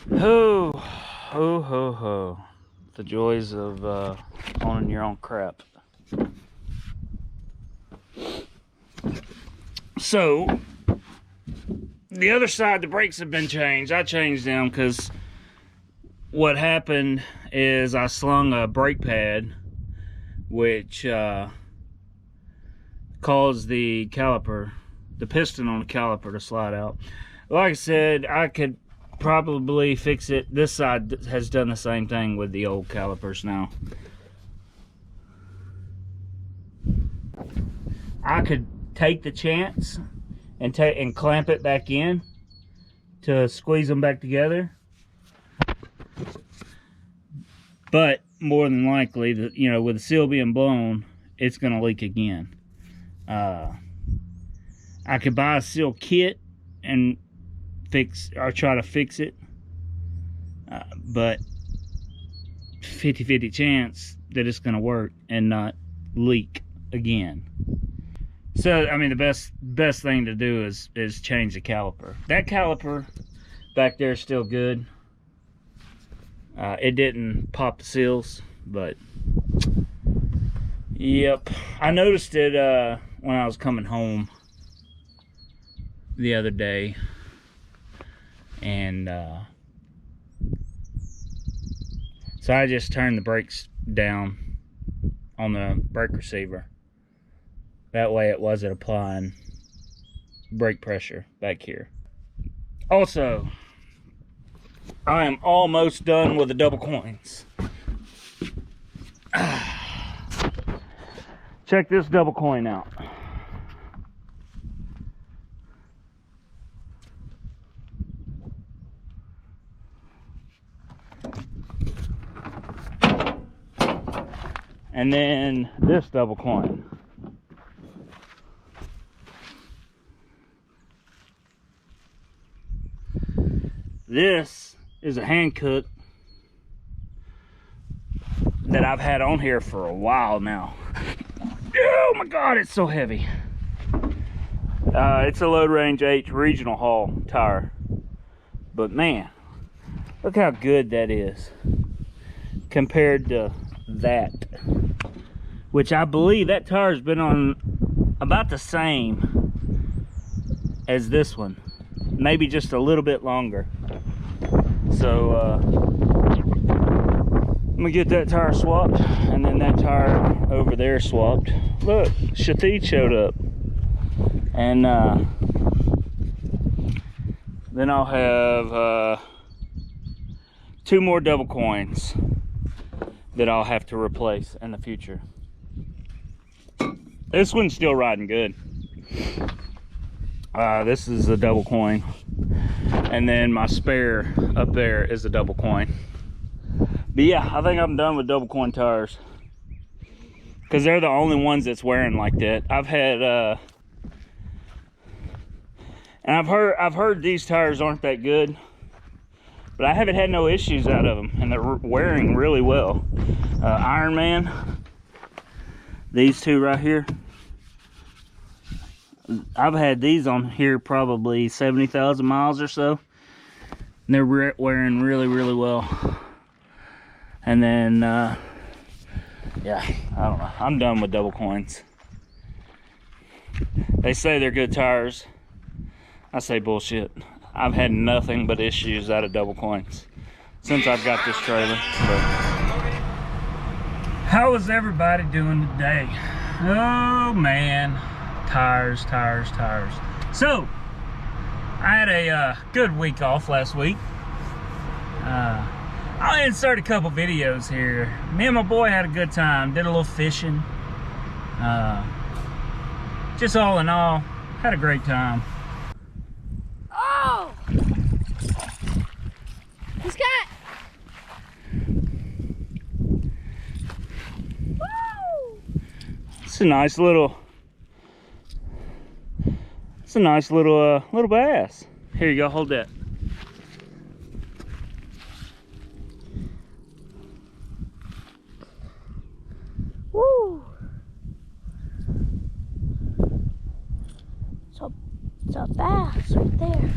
Ho, ho, ho, ho. The joys of owning your own crap. So, the other side, the brakes have been changed. I changed them because what happened is I slung a brake pad, which caused the caliper, the piston on the caliper to slide out. Like I said, I could probably fix it. This side has done the same thing with the old calipers now. I could take the chance and clamp it back in to squeeze them back together, but more than likely, with the seal being blown, it's going to leak again. I could buy a seal kit and try to fix it, but 50-50 chance that it's going to work and not leak again. So I mean, the best thing to do is change the caliper. That caliper back there is still good. It didn't pop the seals, but yep, I noticed it when I was coming home the other day, and so I just turned the brakes down on the brake receiver. That way it wasn't applying brake pressure back here. Also, I am almost done with the double coins. Check this double coin out. And then this double coin. This is a hand cook that I've had on here for a while now. Oh my God, it's so heavy. It's a Load Range H regional haul tire. But man, look how good that is compared to that. Which I believe that tire's been on about the same as this one. Maybe just a little bit longer. So I'm gonna get that tire swapped, and then that tire over there swapped. Look, Shathid showed up, and then I'll have 2 more double coins that I'll have to replace in the future. This one's still riding good. This is a double coin, and then my spare up there is a double coin. But yeah, I think I'm done with double coin tires because they're the only ones that's wearing like that. I've had and I've heard these tires aren't that good, but I haven't had no issues out of them, and they're wearing really well. Iron Man, these two right here, I've had these on here probably 70,000 miles or so, and they're wearing really, really well. And then, yeah, I don't know. I'm done with double coins. They say they're good tires. I say bullshit. I've had nothing but issues out of double coins since I've got this trailer. But how is everybody doing today? Oh man. Tires. So I had a good week off last week. I'll insert a couple videos here. Me and my boy had a good time, did a little fishing. Just all in all, had a great time. Oh, he's got. Woo! It's a nice little little bass. Here you go, hold that. Woo! It's a bass right there.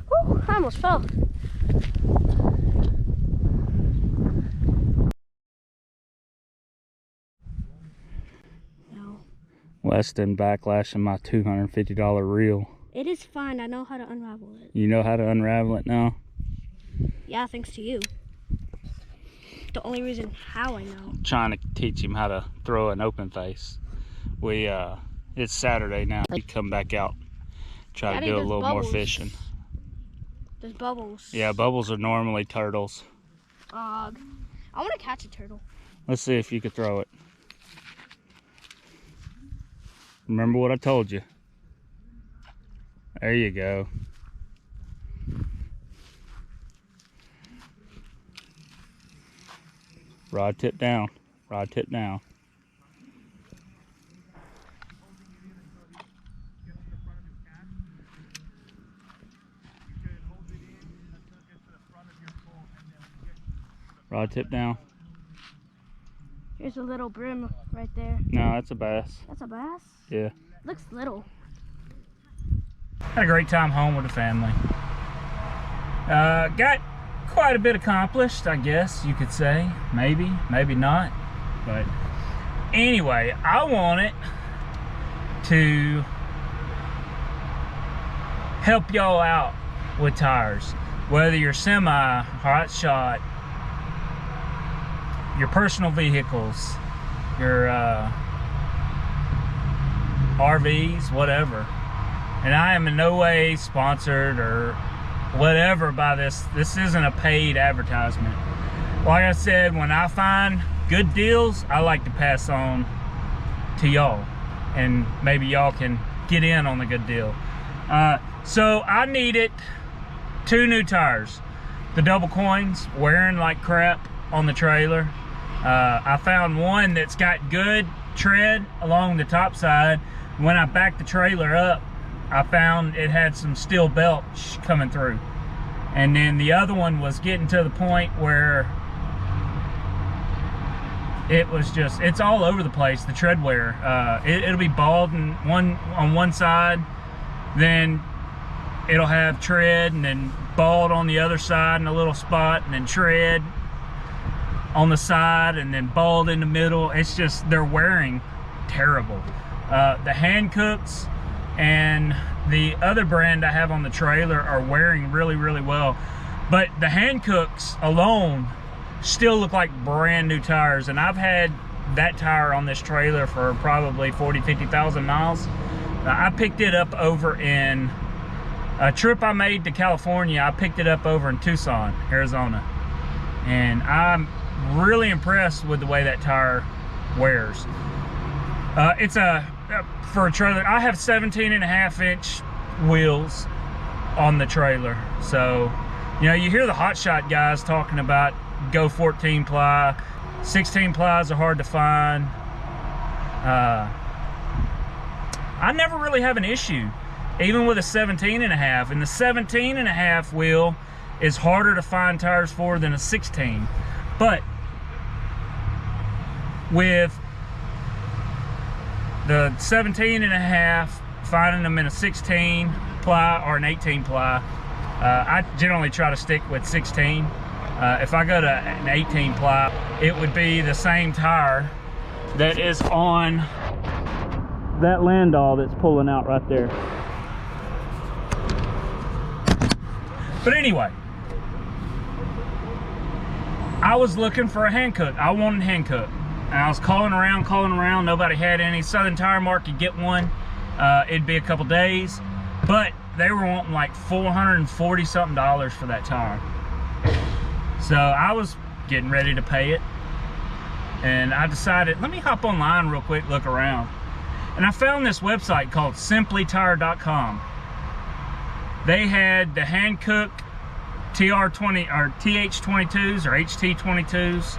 Woo! I almost fell. No. Westin backlashing my $250 reel. It is fine. I know how to unravel it. You know how to unravel it now? Yeah, thanks to you. The only reason how I know. Trying to teach him how to throw an open face. It's Saturday now. We come back out, try Daddy, to do a there's little bubbles. more fishing. There's bubbles. Yeah, bubbles are normally turtles. I want to catch a turtle. Let's see if you could throw it. Remember what I told you. There you go. Rod tip down. Rod tip down. Rod tip down. There's a little brim right there. No, that's a bass. That's a bass? Yeah. Looks little. Had a great time home with the family. Got quite a bit accomplished, I guess you could say. Maybe, maybe not. But anyway, I wanted to help y'all out with tires. Whether you're semi, hot shot, your personal vehicles, your RVs, whatever. And I am in no way sponsored or whatever by this. This isn't a paid advertisement. Like I said, when I find good deals, I like to pass on to y'all, and maybe y'all can get in on the good deal. So I needed 2 new tires. The double coins, wearing like crap on the trailer. I found one that's got good tread along the top side. When I backed the trailer up, I found it had some steel belt coming through. And then the other one was getting to the point where it was just, it's all over the place, the tread wear. It'll be bald and on one side, then it'll have tread, and then bald on the other side in a little spot, and then tread on the side, and then bald in the middle. It's just, they're wearing terrible. The hand cooks and the other brand I have on the trailer are wearing really, really well. But the hand cooks alone still look like brand new tires. And I've had that tire on this trailer for probably 40,000-50,000 miles. I picked it up over in a trip I made to California. I picked it up over in Tucson, Arizona. And I'm really impressed with the way that tire wears. It's for a trailer. I have 17.5-inch wheels on the trailer. So, you know, you hear the hotshot guys talking about go 14 ply. 16 plies are hard to find. I never really have an issue, even with a 17.5. And the 17.5 wheel is harder to find tires for than a 16. But with the 17.5, finding them in a 16 ply or an 18 ply, I generally try to stick with 16. If I go to an 18 ply, it would be the same tire that is on that landau that's pulling out right there. But anyway, I was looking for a hand cook. I wanted hand cook. And I was calling around. Nobody had any. Southern Tire Mart could get one. It'd be a couple days. But they were wanting like $440 something for that tire. So I was getting ready to pay it. And I decided, let me hop online real quick, look around. And I found this website called simplytire.com. They had the hand cook TR20 or TH22s or HT22s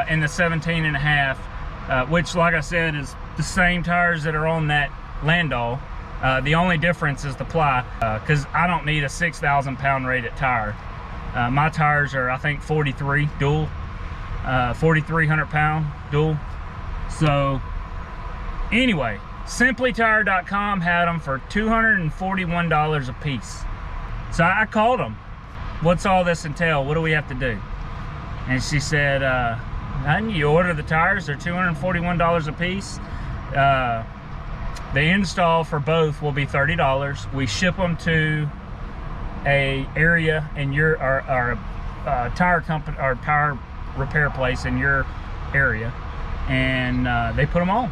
and the 17.5, which, like I said, is the same tires that are on that landau. The only difference is the ply, because I don't need a 6,000 pound rated tire. My tires are, I think, 43 dual, 4,300 pound dual. So anyway, simplytire.com had them for $241 a piece. So I called them what's all this entail? What do we have to do? And she said, honey, you order the tires, they're $241 a piece. The install for both will be $30. We ship them to a area in your our tire company, our tire repair place in your area, and they put them on.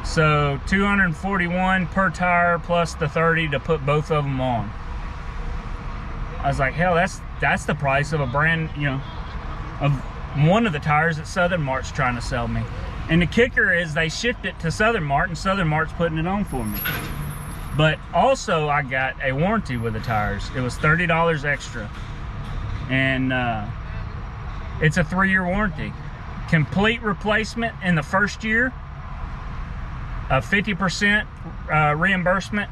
So $241 per tire plus the 30 to put both of them on. I was like, hell, that's the price of a brand, you know, of one of the tires that Southern Mart's trying to sell me. And the kicker is they shipped it to Southern Mart, and Southern Mart's putting it on for me. But also I got a warranty with the tires. It was $30 extra. And it's a 3-year warranty. Complete replacement in the first year, a 50% reimbursement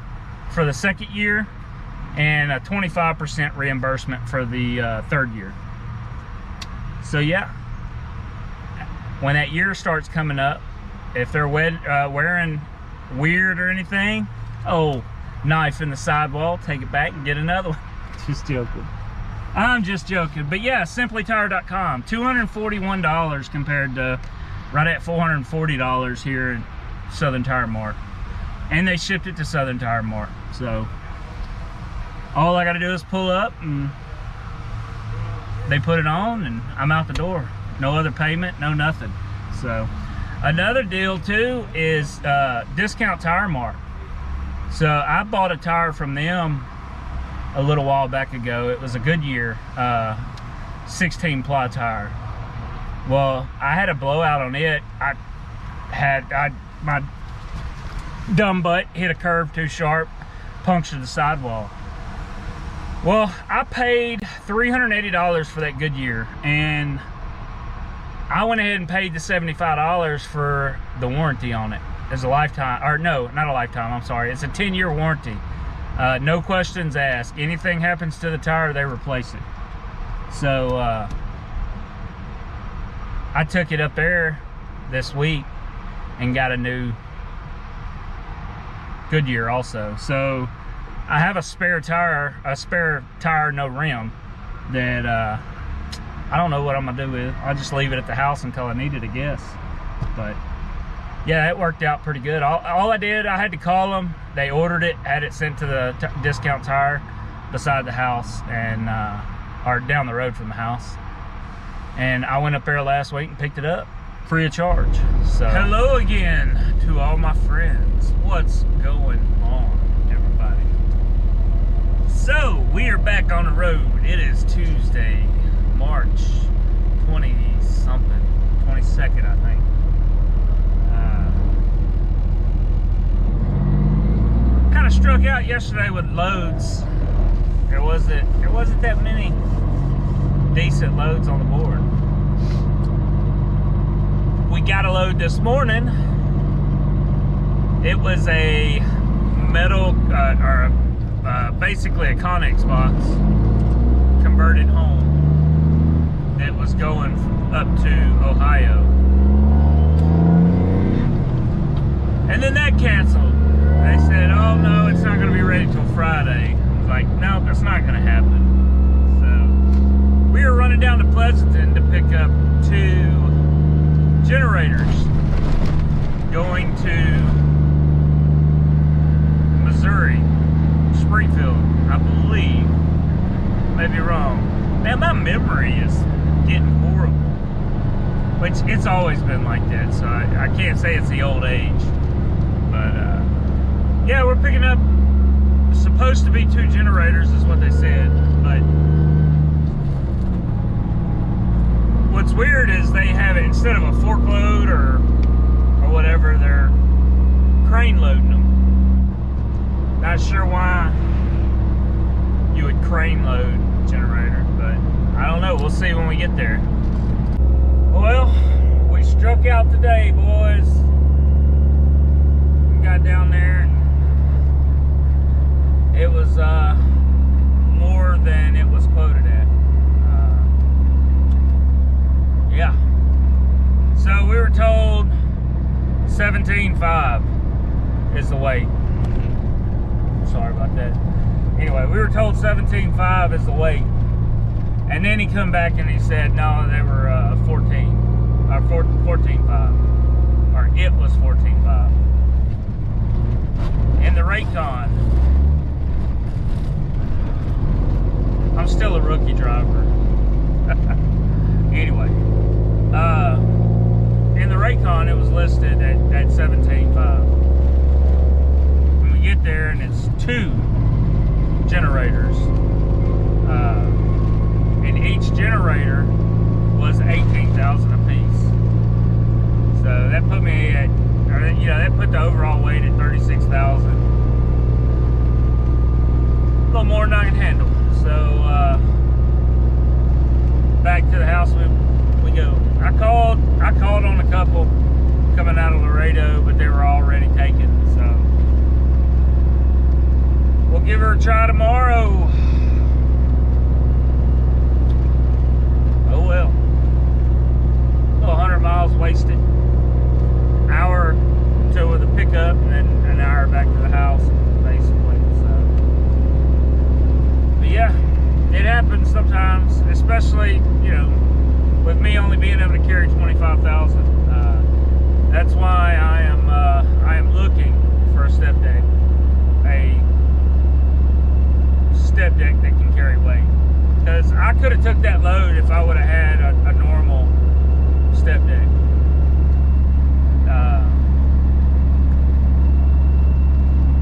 for the second year, and a 25% reimbursement for the third year. So yeah, when that year starts coming up, if they're wearing weird or anything, oh, knife in the sidewall, take it back and get another one. Just joking. I'm just joking. But yeah, simplytire.com, $241 compared to right at $440 here in Southern Tire Mart. And they shipped it to Southern Tire Mart. So all I gotta do is pull up and they put it on and I'm out the door. No other payment, no nothing. So another deal too is Discount Tire Mart. So I bought a tire from them a little while back ago. It was a Goodyear 16 ply tire. Well, I had a blowout on it. My dumb butt hit a curve too sharp, punctured the sidewall. Well, I paid $380 for that Goodyear, and I went ahead and paid the $75 for the warranty on it. It's a lifetime, or no, not a lifetime, I'm sorry. It's a 10-year warranty. No questions asked. Anything happens to the tire, they replace it. So I took it up there this week and got a new Goodyear also. So I have a spare tire, no rim, that I don't know what I'm gonna do with it. I'll just leave it at the house until I need it, I guess. But yeah, it worked out pretty good. All I did, I had to call them. They ordered it, had it sent to the Discount Tire beside the house, and or down the road from the house. And I went up there last week and picked it up free of charge. So hello again to all my friends. What's going on, everybody? So we are back on the road. It is Tuesday, March 20-something, 22nd, I think. Kind of struck out yesterday with loads. There wasn't that many decent loads on the board. We got a load this morning. It was a metal, basically a Connex box converted home that was going up to Ohio. And then that canceled. They said, oh no, it's not going to be ready till Friday. I was like, nope, that's not going to happen. So we were running down to Pleasanton to pick up 2 generators going to Missouri, Springfield, I believe. Maybe wrong. Man, my memory is getting horrible. Which it's always been like that, so I can't say it's the old age. But yeah, we're picking up, supposed to be 2 generators is what they said, but what's weird is they have it, instead of a fork load or whatever, they're crane loading them. Not sure why you would crane load a generator, but I don't know, we'll see when we get there. Well, we struck out today, boys. We got down there and it was more than it was quoted at. Yeah. So we were told 17.5 is the weight. Sorry about that. Anyway, we were told 17.5 is the weight. And then he come back and he said, no, they were 14.5. Or it was 14.5. In the Raycon, I'm still a rookie driver. Anyway, in the Raycon, it was listed at 17.5. When we get there and it's 2 generators, and each generator was 18,000 a piece. So that put me at, you know, that put the overall weight at 36,000. A little more than I can handle. So back to the house we go. I called on a couple coming out of Laredo, but they were already taken. So we'll give her a try tomorrow. Oh well. A little 100 miles wasted. Hour to the pickup, and then an hour back to the house, basically. So, but yeah, it happens sometimes, especially, you know, with me only being able to carry 25,000. That's why I am looking for a StepDeck, that can carry weight. Because I could have took that load if I would have had a normal StepDeck.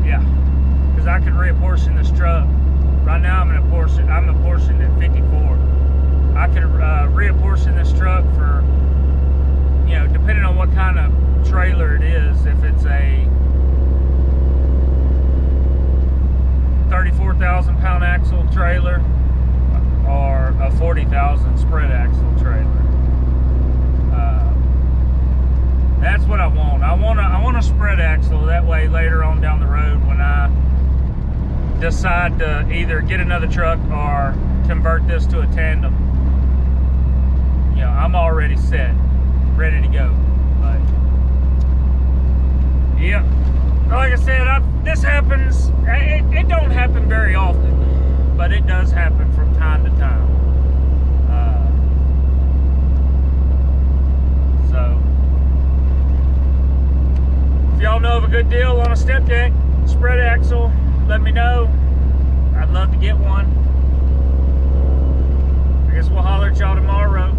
Yeah, because I could reapportion this truck. Right now I'm apportioned at 54. I could reapportion this truck for, you know, depending on what kind of trailer it is. If it's a 34,000 pound axle trailer or a 40,000 spread axle trailer. That's what I want. I want a spread axle. That way later on down the road, when I decide to either get another truck or convert this to a tandem, you know, I'm already set, ready to go. But yeah, like I said, this happens. It don't happen very often, but it does happen from time to time. So if y'all know of a good deal on a StepDeck spread axle, let me know. I'd love to get one. I guess we'll holler at y'all tomorrow.